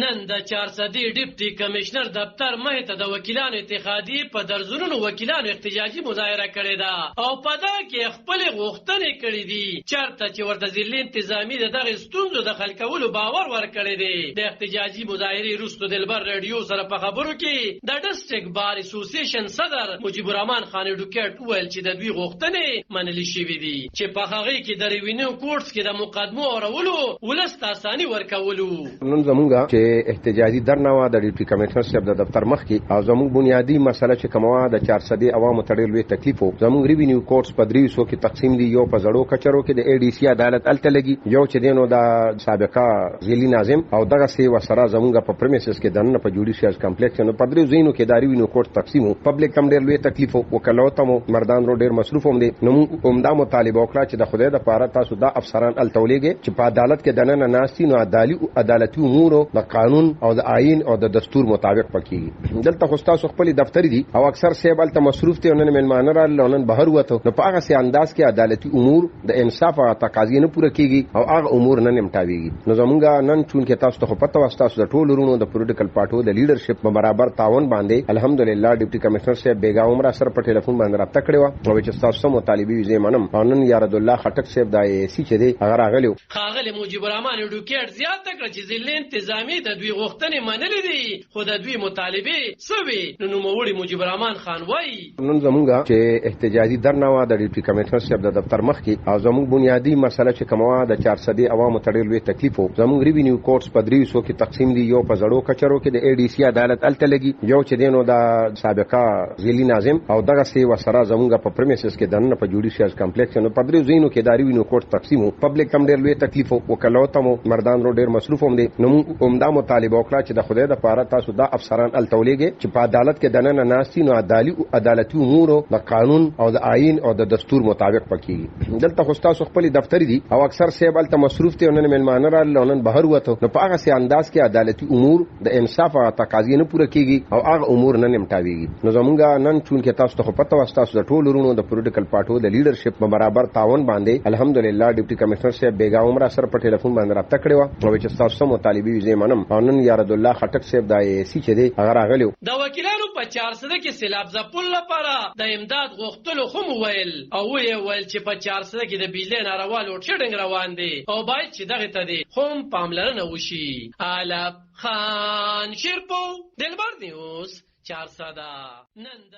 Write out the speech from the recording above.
نن د 400 ډیپټي کمشنر دفتر مخې ته د وکیلانو اتحادیې په درزونو وکیلانو احتجاجي مظاهره کړې ده او په دا کې خپل غوښتنې کړې دي چرته چې ورته ځلې انتظامی دغه ستونزو د حل کولو باور ورکړی دی د احتجاجي مظاهرې وروسته دلبر رادیو سره په خبرو کې د ډسټریکټ بار اسوسییشن صدر مجيب الرحمن خان ډوکټ ویل چې د دوی غوښتنې منلې شوې دي چې په هغه کې د ریوینیو کورټس کې د مقدمو اورولو ولست اساني ورکولو. نن زمونږه چې احتجاجي درنه و د ډیپټي کمشنر صاحب د دفتر مخ کې او زموږ بنیادی مسله چې کومه د 400 عوامو ته ډېر لوی تکلیف وو زموږ ریوینیو کورټس په 300 کې تقسیم دي یو په زړو کچرو کې د ای ډي سی عدالت الته لګي یو چې دینو د سابقه ضلعي ناظم او دغه سی وسره زموږ په پریمیسز کې دنه په جوډیشل کمپلیکس نو په 3 زینو کې د ریوینیو کورټ تقسیم پبلک هم ډېر لوی تکلیف وکړو ته مردان رو ډېر مصروف هم دي نو عمده مطالبه وکړه چې د خدای د پاره تاسو دا افسران التولېږي چې په عدالت کې دنه ناشتي نو عدالتي امور د قانون او د آئین او د دستور مطابق پکې دلته خو تاسو خپل دفتر دي او اکثر سیب الته مصروف دي نن ملمانه را لونن بهر وته نو په هغه سي انداز کې عدالتي امور د انصاف او تقاضا نه پوره کیږي او هغه امور نه نمټاويږي نو زمونږه نن چون کې تاسو ته پته واسطه تاسو د ټولو ورونو د پولیټیکل پارټو د لیډرشپ په برابر تعاون باندې الحمدلله ډیپټي کمشنر صاحب بیگا عمر سره په ټلیفون باندې رابطه کړې و او چې تاسو مطالبه وي زمونم نن یارد الله خټک صاحب د سی چې دی هغه راغلی خاغلی مجيب الرحمن ډوکټ زیات کړ چې ځلې انتظامی د دوی غوښتنې منلې دي خو د دوی مطالبه سوي نو موري مجيب الرحمن خان وای نن زمونږه چې احتجاجي درنه و د ډیپټي کمشنر صاحب د دفتر مخ کې او زموږ بنیادی مسله چې کومه د 400 عوامو ته ډېر لوی تکلیف وو زموږ ریوینیو کورټس په 300 کې تقسیم دي یو په زړو کچرو کې د ای ډي سی عدالت الته لګي یو چې دینو د سابقه ضلعي ناظم او دغه سی وسره زمونږ په پریمیسز کې دنه په جوډیشل کمپلیکس نو په 3 زینو کې د ریوینیو کورټ تقسیم پبلک هم ډېر لوی تکلیف وکړو ته مردان رو ډېر مصروف هم دي نو عمده مطالبه وکړه چې د خدای د پاره تاسو دا افسران التولېږي چې په عدالت کې دنه ناشتي نو عدالتي امور د قانون او د آئین او د دستور مطابق پکې دلته خو تاسو خپل دفتر دي او اکثر سیب الته مصروف دي نن ملمانه را لونن بهر وته نو په هغه سي انداز کې عدالتي امور د انصاف او تقاضا نه پوره کیږي او هغه امور نه نمټاويږي نو زمونږه نن چون کې تاسو ته پته واسطه تاسو د ټولو ورونو د پولیټیکل پارټو د لیډرشپ په برابر تعاون باندې الحمدلله ډیپټي کمشنر صاحب بیگا عمر سره په ټلیفون باندې رابطه کړې و او چې تاسو مطالبه وي زمونم نن یارد الله خټک صاحب د سی چې دی هغه راغلی د وکیلانو په 400 کې سیلاب ځپل لپاره د امداد غوښتلو خو ویل او ویل چې په 400 کې د بیلین اړوال او چډنګ روان دي او باید چې دغه ته دي خو پاملرنه وشي. علب خان شیرپو دلبر نیوز 400 نن د